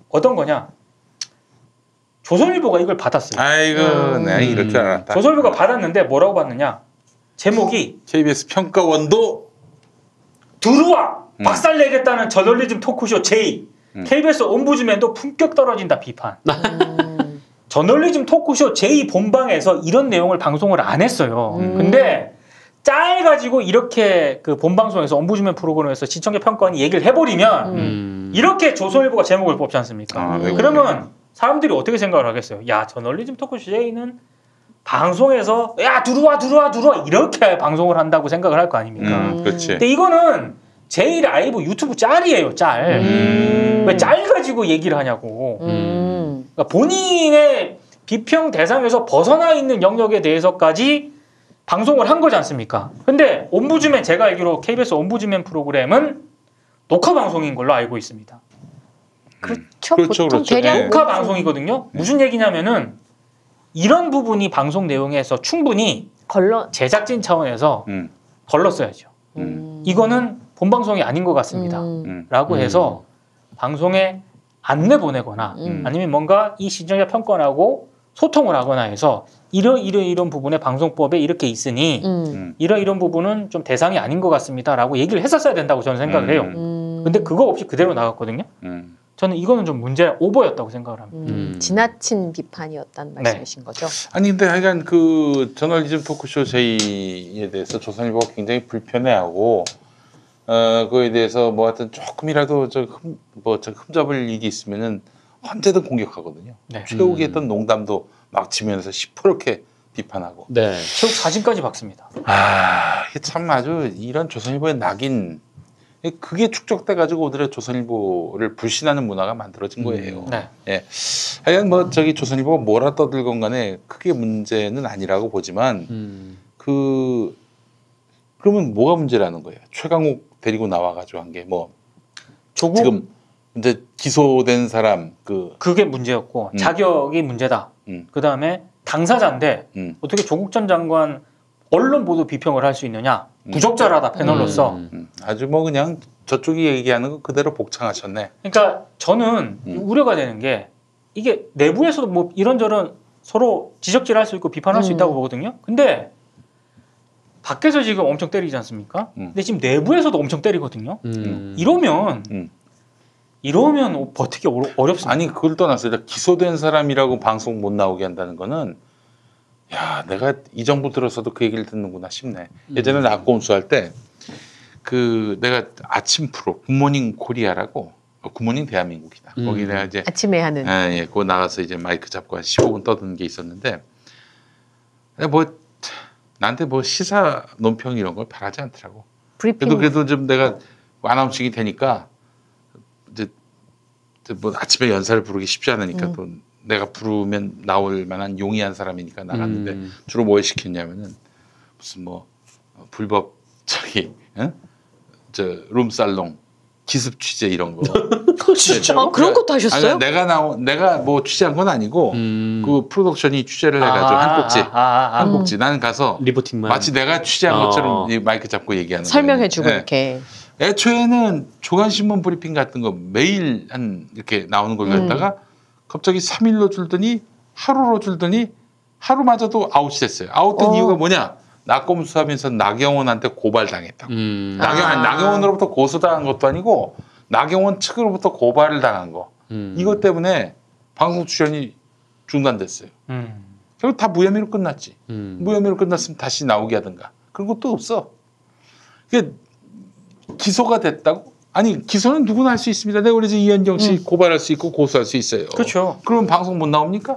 어떤 거냐? 조선일보가 이걸 받았어요. 아이고, 내가 이럴 줄 알았다. 조선일보가 받았는데 뭐라고 받느냐? 제목이 KBS 평가원도 들어와! 박살내겠다는 저널리즘 토크쇼 J. KBS 옴부즈맨도 품격 떨어진다 비판. 저널리즘 토크쇼 J 본방에서 이런 내용을 방송을 안 했어요. 근데 짤 가지고 이렇게 그 본방송에서 옴부즈맨 프로그램에서 시청자 평가원이 얘기를 해버리면 이렇게 조선일보가 제목을 뽑지 않습니까? 그러면 사람들이 어떻게 생각을 하겠어요? 야, 저널리즘 토크쇼 J는 방송에서 야 들어와 이렇게 방송을 한다고 생각을 할 거 아닙니까? 그렇지. 근데 이거는 J 라이브 유튜브 짤이에요, 짤. 왜 짤 가지고 얘기를 하냐고. 그러니까 본인의 비평 대상에서 벗어나 있는 영역에 대해서까지 방송을 한 거지 않습니까? 근데 옴부즈맨, 제가 알기로 KBS 옴부즈맨 프로그램은 녹화 방송인 걸로 알고 있습니다. 그렇죠. 그렇죠, 보통 그렇죠. 대략 네. 녹화 방송이거든요. 무슨 얘기냐면은 이런 부분이 방송 내용에서 충분히 걸러. 제작진 차원에서 걸렀어야죠. 이거는 본방송이 아닌 것 같습니다. 라고 해서 방송에 안 내보내거나 아니면 뭔가 이 시청자 평가하고 소통을 하거나 해서 이런 부분에 방송법에 이렇게 있으니 이런 부분은 좀 대상이 아닌 것 같습니다. 라고 얘기를 했었어야 된다고 저는 생각을 해요. 근데 그거 없이 그대로 나갔거든요. 저는 이거는 좀 문제 오버였다고 생각을 합니다. 지나친 비판이었다는 말씀이신 거죠? 아니 근데 하여간 그 저널리즘 토크쇼 J에 대해서 조선일보가 굉장히 불편해하고 그거에 대해서 뭐 하여튼 조금이라도 흠잡을 일이 있으면은 언제든 공격하거든요. 네. 최욱이 했던 농담도 막 치면서 시퍼렇게 비판하고. 네. 최욱 사진까지 박습니다. 이게 참 아주 이런 조선일보의 낙인, 그게 축적돼 가지고 오늘의 조선일보를 불신하는 문화가 만들어진 거예요. 네. 예. 하여간 뭐 저기 조선일보가 뭐라 떠들건 간에 크게 문제는 아니라고 보지만 그러면 뭐가 문제라는 거예요? 최강욱 데리고 나와 가지고 한 게 뭐 조국 지금 이제 기소된 사람 그게 문제였고 자격이 문제다. 그 다음에 당사자인데 어떻게 조국 전 장관 언론 보도 비평을 할 수 있느냐? 부적절하다 패널로서. 아주 뭐 그냥 저쪽이 얘기하는 거 그대로 복창하셨네. 그러니까 저는 우려가 되는 게 이게 내부에서도 뭐 이런저런 서로 지적질할 수 있고 비판할 수 있다고 보거든요. 근데 밖에서 지금 엄청 때리지 않습니까? 근데 지금 내부에서도 엄청 때리거든요. 이러면 버티기 어렵습니다. 아니 그걸 떠나서 기소된 사람이라고 방송 못 나오게 한다는 거는 야 내가 이 정부 들어서도 그 얘기를 듣는구나 싶네. 예전에 낙곰수 할 때 내가 아침 프로 굿모닝 코리아라고 굿모닝 대한민국이다. 거기 내가 이제 아침에 하는. 예, 그거 나가서 이제 마이크 잡고 한 15분 떠드는 게 있었는데 뭐 나한테 뭐 시사 논평 이런 걸 바라지 않더라고. 브리핑. 그래도 좀 내가 아나운서가 되니까 이제 뭐 아침에 연사를 부르기 쉽지 않으니까 또 내가 부르면 나올 만한 용이한 사람이니까 나갔는데 주로 뭘 시켰냐면은 무슨 뭐 불법 룸살롱 기습 취재 이런 거. 진짜? 그런 것도 하셨어요? 아니, 내가 뭐 취재한 건 아니고 그 프로덕션이 취재를 해가지고 한 꼭지 나는 가서 리포팅만 마치 내가 취재한 것처럼 이 마이크 잡고 얘기하는 설명해주고 거예요. 이렇게. 애초에는 조간신문 브리핑 같은 거 매일 이렇게 나오는 걸 갖다가 갑자기 3일로 줄더니 하루로 줄더니 하루마저도 아웃이 됐어요. 아웃된 이유가 뭐냐? 낙검수하면서 나경원한테 고발당했다고. 나경원으로부터 고소당한 것도 아니고 나경원 측으로부터 고발을 당한 거. 이것 때문에 방송 출연이 중단됐어요. 결국 다 무혐의로 끝났지. 무혐의로 끝났으면 다시 나오게 하든가. 그런 것도 없어. 이게 기소가 됐다고? 아니 기소는 누구나 할 수 있습니다. 내가 그래서 이현정 씨 고발할 수 있고 고소할 수 있어요. 그렇죠. 그러면 방송 못 나옵니까?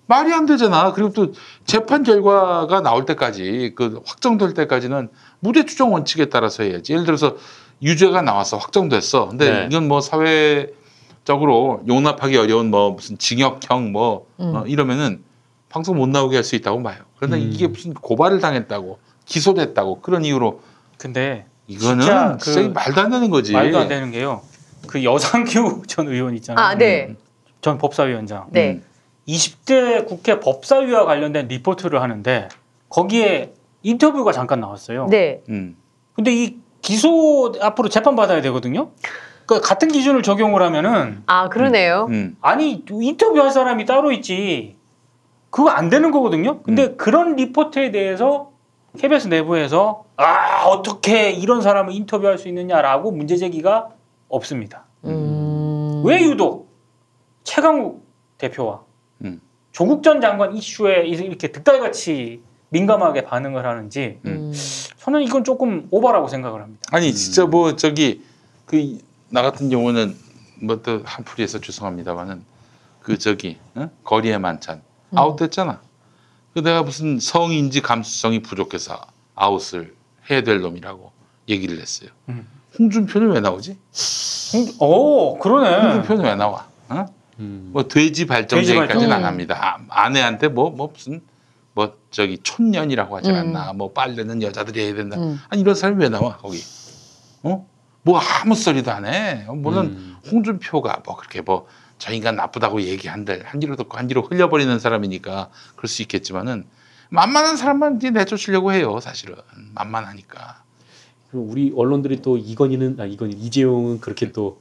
말이 안 되잖아. 그리고 또 재판 결과가 나올 때까지 확정될 때까지는 무죄 추정 원칙에 따라서 해야지. 예를 들어서 유죄가 나와서 확정됐어. 근데 이건 뭐 사회적으로 용납하기 어려운 뭐 무슨 징역형 이러면은 방송 못 나오게 할 수 있다고 봐요. 그런데 이게 무슨 고발을 당했다고 기소됐다고 그런 이유로 근데 이거는 진짜 말도 안 되는 거지. 말도 안 되는 게요. 그 여상규 전 의원 있잖아요. 네. 전 법사위원장. 네. 20대 국회 법사위와 관련된 리포트를 하는데 거기에 인터뷰가 잠깐 나왔어요. 네. 근데 이 기소 앞으로 재판 받아야 되거든요. 그러니까 같은 기준을 적용을 하면은 아, 그러네요. 아니 인터뷰할 사람이 따로 있지 그거 안 되는 거거든요. 근데 그런 리포트에 대해서 KBS 내부에서 어떻게 이런 사람을 인터뷰할 수 있느냐라고 문제 제기가 없습니다. 왜 유독 최강욱 대표와 조국 전 장관 이슈에 이렇게 득달같이 민감하게 반응을 하는지 저는 이건 조금 오바라고 생각을 합니다. 아니 진짜 뭐 저기 그 나 같은 경우는 뭐 또 한풀이해서 죄송합니다만은 그 저기 거리의 만찬 아웃됐잖아. 그 내가 무슨 성인지 감수성이 부족해서 아웃을 해야 될 놈이라고 얘기를 했어요. 홍준표는 왜 나오지? 그러네. 홍준표는 왜 나와? 뭐 돼지 발정 얘기까지는 안 합니다. 아내한테 뭐 무슨 뭐 저기 촌년이라고 하지 않나? 뭐 빨래는 여자들이 해야 된다. 아니 이런 사람이 왜 나와 거기? 뭐 아무 소리도 안 해. 물론 홍준표가 뭐 그렇게 뭐 저 인간 나쁘다고 얘기한들 한 뒤로 듣고 한 뒤로 흘려버리는 사람이니까 그럴 수 있겠지만은 만만한 사람만 이제 내쫓으려고 해요. 사실은 만만하니까. 우리 언론들이 또 이재용은 그렇게 또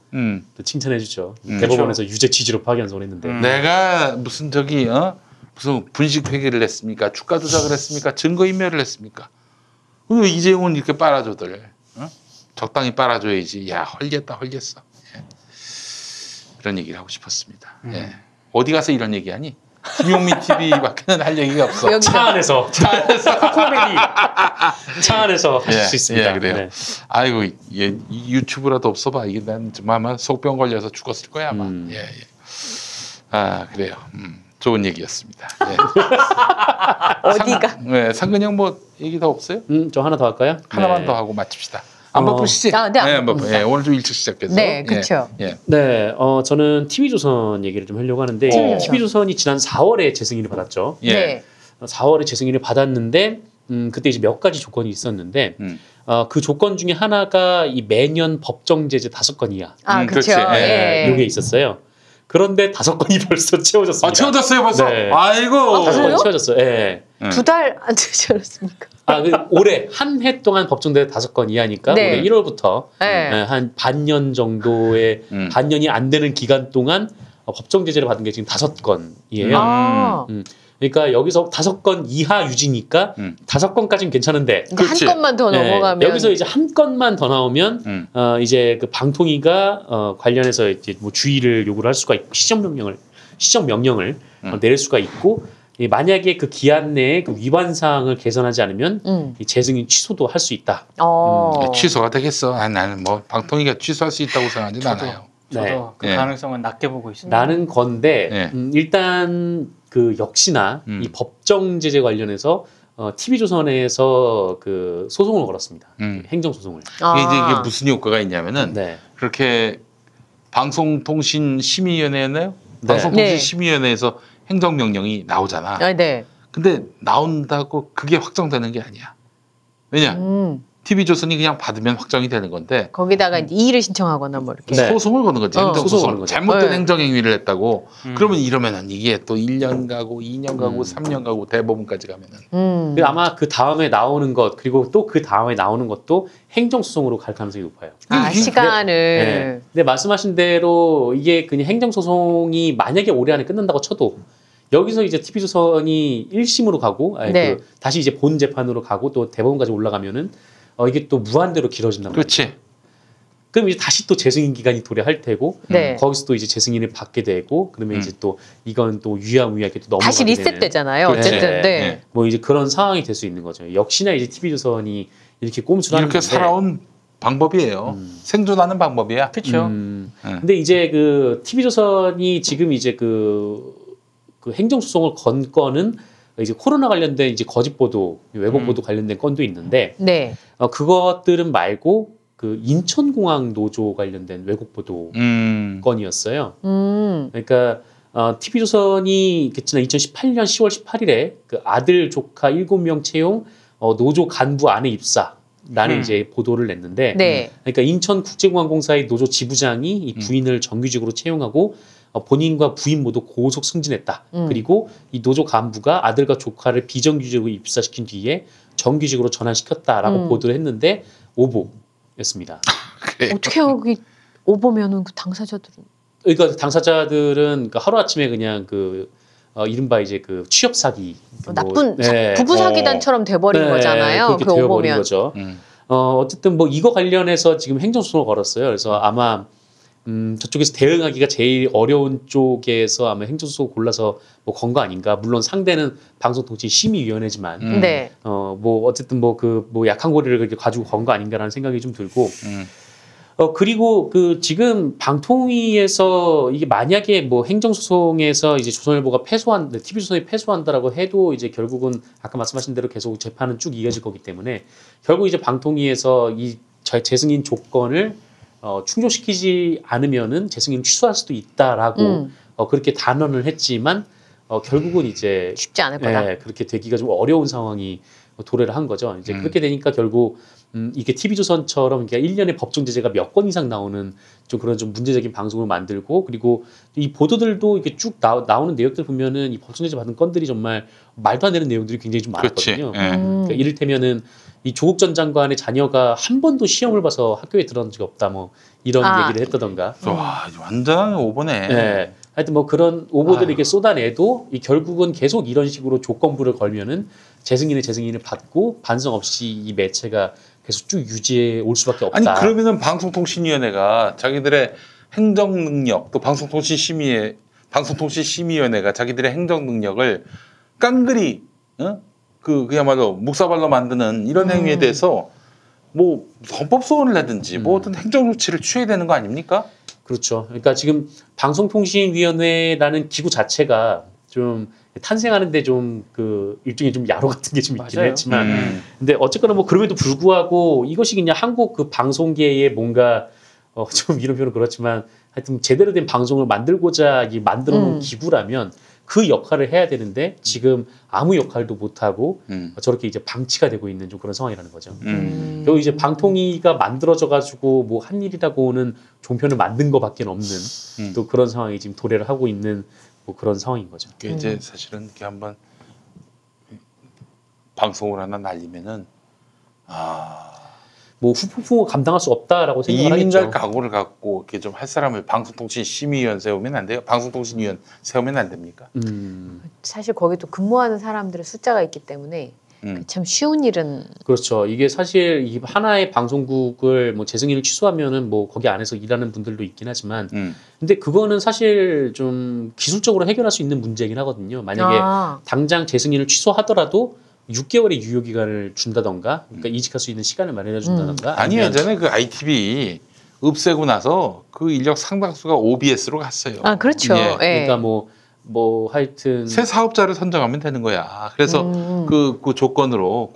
칭찬해주죠. 대법원에서 유죄 취지로 파기환송을 했는데. 내가 무슨 저기 무슨 분식 회계를 했습니까? 주가 조작을 했습니까? 증거 인멸을 했습니까? 왜 이재용은 이렇게 빨아줘들? 적당히 빨아줘야지. 야 헐겠다 헐겠어. 예. 그런 얘기를 하고 싶었습니다. 예. 어디 가서 이런 얘기하니? 김용민 TV밖에는 할 얘기가 없어. 차 안에서 코미디 차 안에서 하실 수 있습니다. 예, 그래요. 네. 아이고 유튜브라도 없어봐. 이게 난 정말 아마 속병 걸려서 죽었을 거야 아마. 예. 아 그래요. 좋은 얘기였습니다. 예. 어디가? 네, 상근형 뭐 얘기 더 없어요? 저 하나 더 할까요? 하나만 네. 더 하고 마칩시다. 안 바쁘시지? 네, 안 바쁩니다. 예, 오늘 좀 일찍 시작해서. 네, 그렇죠. 예. 네, 저는 TV조선 얘기를 좀 하려고 하는데 TV조선이 지난 4월에 재승인을 받았죠. 예. 네. 4월에 재승인을 받았는데 그때 이제 몇 가지 조건이 있었는데 그 조건 중에 하나가 이 매년 법정 제재 5건 이하. 그렇죠. 그렇지. 예. 요게 있었어요. 그런데 5건이 벌써 채워졌습니다. 아, 채워졌어요 벌써? 네. 아이고. 5건 채워졌어요. 예. 2달 안 되지 않았습니까? 올해 한 해 동안 법정대 5건 이하니까 네. 올해 1월부터 네. 한 반년 정도의 반년이 안 되는 기간 동안 법정 제재를 받은 게 지금 5건이에요. 그러니까 여기서 5건 이하 유지니까 5건까지는 괜찮은데 한 건만 더 넘어가면 여기서 이제 한 건만 더 나오면 이제 그 방통위가 관련해서 이제 뭐 주의를 요구를 할 수가 있고 시정 명령을 내릴 수가 있고 만약에 그 기한 내에 그 위반 사항을 개선하지 않으면 이 재승인 취소도 할 수 있다. 취소가 되겠어. 나는 뭐 방통위가 취소할 수 있다고 생각하지는 않아요. 저도 그 가능성은 낮게 보고 있습니다. 라는 건데 일단 그 역시나 이 법정 제재 관련해서 TV조선에서 그 소송을 걸었습니다. 행정 소송을. 이게 무슨 효과가 있냐면은 그렇게 방송통신심의위원회였나요? 방송통신심의위원회에서 행정명령이 나오잖아. 네. 근데 나온다고 그게 확정되는 게 아니야. 왜냐? TV조선이 그냥 받으면 확정이 되는 건데 거기다가 이의를 신청하거나 뭐 이렇게 소송을 거는 거지. 행정소송. 잘못된 네. 행정행위를 했다고. 그러면 이러면은 이게 또 1년 가고 2년 가고 3년 가고 대법원까지 가면은. 아마 그 다음에 나오는 것 그리고 또 그 다음에 나오는 것도 행정소송으로 갈 가능성이 높아요. 시간을. 근데 말씀하신 대로 이게 그냥 행정소송이 만약에 올해 안에 끝난다고 쳐도 여기서 이제 TV조선이 1심으로 가고 그 다시 이제 본 재판으로 가고 또 대법원까지 올라가면은 이게 또 무한대로 길어진단 말이에요. 그렇지. 그럼 이제 다시 또 재승인 기간이 도래할 테고 거기서 또 이제 재승인을 받게 되고 그러면 이제 또 이건 또 유야무야하게 또 넘어가게 다시 리셋되잖아요. 어쨌든 네. 뭐 이제 그런 상황이 될 수 있는 거죠. 역시나 이제 TV조선이 이렇게 꼼수를 이렇게 살아온 방법이에요. 생존하는 방법이야. 그렇죠. 근데 이제 그 TV조선이 지금 이제 그 행정소송을 건 건은 이제 코로나 관련된 이제 거짓 보도, 왜곡 보도 관련된 건도 있는데 그것들은 말고 그 인천공항 노조 관련된 왜곡 보도 건이었어요. 그러니까 TV조선이 지난 2018년 10월 18일에 그 아들 조카 7명 채용 노조 간부 아내 입사라는 이제 보도를 냈는데, 그러니까 인천국제공항공사의 노조 지부장이 이 부인을 정규직으로 채용하고 본인과 부인 모두 고속 승진했다. 그리고 이 노조 간부가 아들과 조카를 비정규직으로 입사시킨 뒤에 정규직으로 전환시켰다라고 보도를 했는데 오보였습니다. 그래. 어떻게 여기 오보면은 그 당사자들은 그러니까 당사자들은 그 하루 아침에 그냥 이른바 이제 그 취업 사기 나쁜 부부 사기단처럼 돼버린 거잖아요. 그렇게 그 되어버린 오보면. 거죠. 어쨌든 뭐 이거 관련해서 지금 행정소송을 걸었어요. 그래서 아마 저쪽에서 대응하기가 제일 어려운 쪽에서 아마 행정소송 골라서 뭐 건 거 아닌가. 물론 상대는 방송통신심의위원회지만 네. 뭐 어쨌든 뭐 약한 고리를 그렇게 가지고 건 거 아닌가라는 생각이 좀 들고. 그리고 지금 방통위에서 이게 만약에 뭐 행정소송에서 이제 조선일보가 TV조선이 패소한다라고 해도 이제 결국은 아까 말씀하신 대로 계속 재판은 쭉 이어질 거기 때문에 결국 이제 방통위에서 이 재승인 조건을 충족시키지 않으면은 재승인 취소할 수도 있다라고 그렇게 단언을 했지만 결국은 이제 쉽지 않을 거다. 그렇게 되기가 좀 어려운 상황이 도래를 한 거죠. 이제 그렇게 되니까 결국 이게 TV조선처럼 그러니까 1년에 법정 제재가 몇 건 이상 나오는 좀 그런 좀 문제적인 방송을 만들고 그리고 이 보도들도 이렇게 쭉 나오는 내용들 보면은 이 법정 제재 받은 건들이 정말 말도 안 되는 내용들이 굉장히 좀 많았거든요. 그러니까 이를테면은 이 조국 전 장관의 자녀가 한 번도 시험을 봐서 학교에 들어간 적이 없다 뭐 이런 얘기를 했다던가. 와, 완전 오보네. 네. 하여튼 뭐 그런 오보들을 이렇게 쏟아내도 이 결국은 계속 이런 식으로 조건부를 걸면은 재승인을 받고 반성 없이 이 매체가 계속 쭉 유지해 올 수밖에 없다. 아니 그러면은 방송통신위원회가 자기들의 행정 능력 또 방송통신심의위원회가 자기들의 행정 능력을 깡그리 그야말로 묵사발로 만드는 이런 행위에 대해서 뭐 헌법 소원을 내든지 뭐 어떤 행정 조치를 취해야 되는 거 아닙니까? 그렇죠. 그러니까 지금 방송통신위원회라는 기구 자체가 좀 탄생하는데 좀 일종의 좀 야로 같은 게 좀 있긴 맞아요. 했지만, 근데 어쨌거나 뭐 그럼에도 불구하고 이것이 그냥 한국 방송계에 뭔가 좀 이런 표현은 그렇지만 하여튼 제대로 된 방송을 만들고자 만들어 놓은 기구라면 그 역할을 해야 되는데 지금 아무 역할도 못 하고 저렇게 이제 방치가 되고 있는 좀 그런 상황이라는 거죠. 그리고 이제 방통위가 만들어져 가지고 뭐 한 일이라고는 종편을 만든 것밖에 없는 또 그런 상황이 지금 도래를 하고 있는 뭐 그런 상황인 거죠. 그게 이제 사실은 이렇게 한번 방송을 하나 날리면은 뭐 후폭풍을 감당할 수 없다라고 생각을 이민갈 하겠죠. 각오를 갖고 이렇게 좀 할 사람을 방송통신심의위원 세우면 안 돼요? 방송통신위원 세우면 안 됩니까? 사실 거기 또 근무하는 사람들의 숫자가 있기 때문에 참 쉬운 일은 그렇죠. 이게 사실 이 하나의 방송국을 뭐 재승인을 취소하면은 뭐 거기 안에서 일하는 분들도 있긴 하지만, 근데 그거는 사실 좀 기술적으로 해결할 수 있는 문제이긴 하거든요. 만약에 당장 재승인을 취소하더라도 6개월의 유효 기간을 준다던가, 그러니까 이직할 수 있는 시간을 마련해 준다던가. 아니 예전에 그 ITV 없애고 나서 그 인력 상당수가 OBS로 갔어요. 그렇죠. 예. 예. 그러니까 뭐 하여튼 새 사업자를 선정하면 되는 거야. 그래서 그 조건으로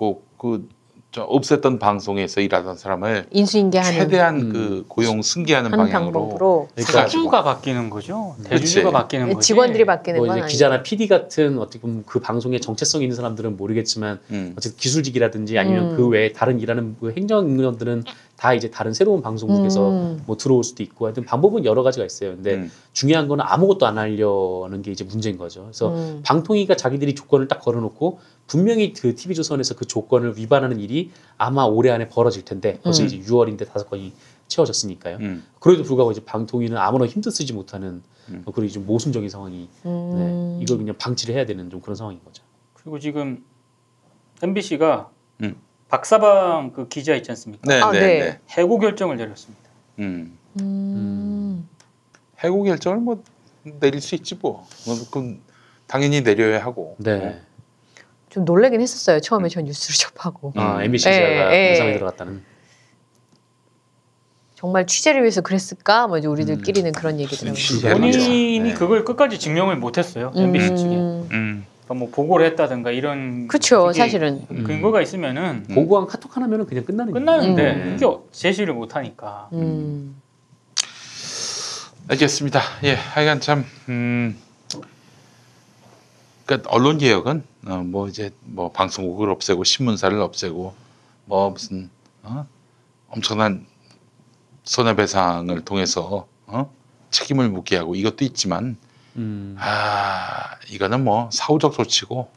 없앴던 방송에서 일하던 사람을 인수인계하는 최대한 그 고용 승계하는 하는 방향으로. 방법으로 그러니까 사주가 바뀌는 거죠. 대주주가 그치. 바뀌는 거지. 직원들이 바뀌는 뭐 건 이제 아니에요. 기자나 PD 같은 어떻게 보면 그 방송에 정체성 있는 사람들은 모르겠지만 어쨌든 기술직이라든지 아니면 그 외에 다른 일하는 그 행정 인원들은 다 이제 다른 새로운 방송국에서 뭐 들어올 수도 있고 하여튼 방법은 여러 가지가 있어요. 근데 중요한 거는 아무것도 안 하려는 게 이제 문제인 거죠. 그래서 방통위가 자기들이 조건을 딱 걸어놓고 분명히 그 TV조선에서 그 조건을 위반하는 일이 아마 올해 안에 벌어질 텐데 벌써 이제 6월인데 5건이 채워졌으니까요. 그래도 불구하고 이제 방통위는 아무나 힘도 쓰지 못하는 그런 좀 모순적인 상황이 이걸 그냥 방치를 해야 되는 좀 그런 상황인 거죠. 그리고 지금 MBC가 박사방 그 기자 있지 않습니까? 네. 해고 결정을 내렸습니다. 해고 결정을 뭐 내릴 수 있지 뭐. 그건 당연히 내려야 하고. 네. 좀 놀라긴 했었어요. 처음에 전 뉴스를 접하고. MBC 기자가 예. 배상에 들어갔다는. 정말 취재를 위해서 그랬을까? 뭐 이제 우리들끼리는 그런 얘기들을 취재를 하고. 위해서. 본인이 네. 그걸 끝까지 증명을 못했어요. MBC 측에. 그러니까 뭐 보고를 했다든가 이런. 그쵸, 그게 사실은. 근거가 있으면은 보고한 카톡 하나면은 그냥 끝나는 거예요. 끝나는데 그게 제시를 못하니까. 알겠습니다. 예, 하여간 참, 그러니까 언론 개혁은 뭐 이제 뭐 방송국을 없애고 신문사를 없애고 뭐 무슨 엄청난 손해배상을 통해서 책임을 묻게 하고 이것도 있지만 이거는 뭐 사후적 조치고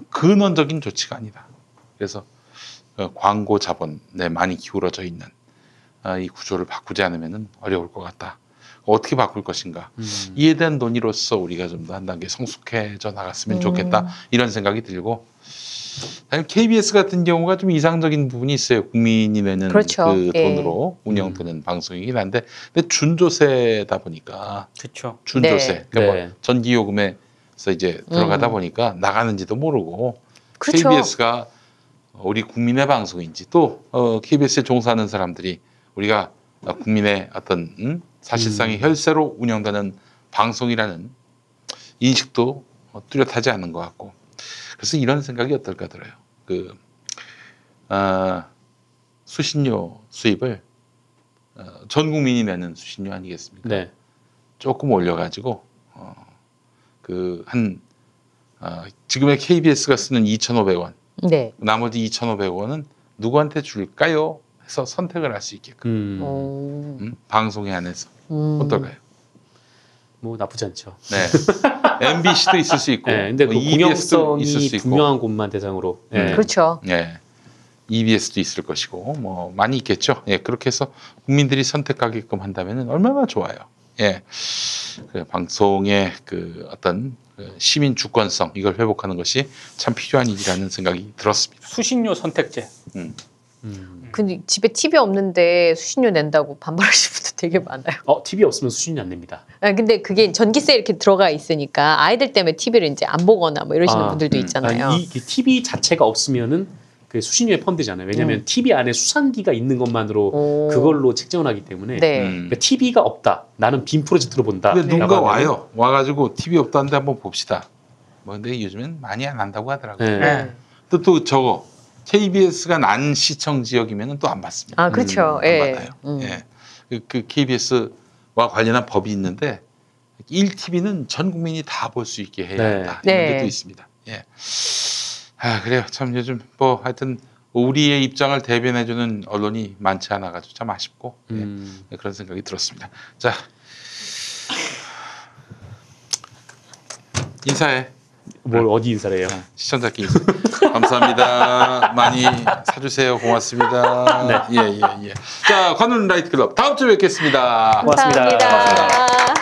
근원적인 조치가 아니다. 그래서 광고 자본에 많이 기울어져 있는 이 구조를 바꾸지 않으면 어려울 것 같다. 어떻게 바꿀 것인가. 이에 대한 논의로서 우리가 좀 더 한 단계 성숙해져 나갔으면 좋겠다. 이런 생각이 들고 KBS 같은 경우가 좀 이상적인 부분이 있어요. 국민이 내는 그렇죠. 그 돈으로 운영되는 방송이긴 한데 근데 준조세다 보니까 그렇죠. 준조세 네. 그러니까 네. 뭐 전기요금에서 이제 들어가다 보니까 나가는지도 모르고 그렇죠. KBS가 우리 국민의 방송인지 또 KBS에 종사하는 사람들이 우리가 국민의 어떤 사실상의 혈세로 운영되는 방송이라는 인식도 뚜렷하지 않은 것 같고 그래서 이런 생각이 어떨까 들어요. 수신료 수입을 전 국민이 내는 수신료 아니겠습니까? 네. 조금 올려가지고 지금의 KBS가 쓰는 2,500원 네. 나머지 2,500원은 누구한테 줄까요? 해서 선택을 할 수 있게끔 방송에 안에서 어떨까요? 뭐 나쁘지 않죠. 네, MBC도 있을 수 있고, 네, 근데 그 EBS도 있을 수 공영성이 있고, 분명한 곳만 대상으로. 네. 그렇죠. 네, EBS도 있을 것이고, 뭐 많이 있겠죠. 예, 그렇게 해서 국민들이 선택하게끔 한다면 얼마나 좋아요. 예, 그 방송의 그 어떤 시민 주권성 이걸 회복하는 것이 참 필요한 일이라는 생각이 들었습니다. 수신료 선택제. 근데 집에 TV 없는데 수신료 낸다고 반발하시는 분들 되게 많아요. TV 없으면 수신이 안 됩니다. 근데 그게 전기세 이렇게 들어가 있으니까 아이들 때문에 TV를 이제 안 보거나 뭐 이러시는 분들도 있잖아요. 이 TV 자체가 없으면은 그 수신료에 포함되잖아요. 왜냐하면 TV 안에 수산기가 있는 것만으로 그걸로 책정을 하기 때문에 네. 그러니까 TV가 없다. 나는 빔 프로젝트로 본다. 근데 누군가 라고 하면은 와요. 와가지고 TV 없다는데 한번 봅시다. 뭐 근데 요즘엔 많이 안 한다고 하더라고요. 네. 네. 또 저거 KBS가 난 시청 지역이면 또 안 받습니다. 아, 그렇죠. 안 예. 받아요. 예. 그 KBS와 관련한 법이 있는데 1TV는 전 국민이 다 볼 수 있게 해야 네. 한다. 이런 네. 게 또 있습니다. 예. 그래요. 참 요즘 뭐 하여튼 우리의 입장을 대변해주는 언론이 많지 않아가지고 참 아쉽고 예. 그런 생각이 들었습니다. 자, 인사해. 뭘 어디 인사를 해요? 시청자께 인사. 감사합니다. 많이 사주세요. 고맙습니다. 예. 자, 관훈 라이트 클럽 다음 주에 뵙겠습니다. 고맙습니다. 감사합니다.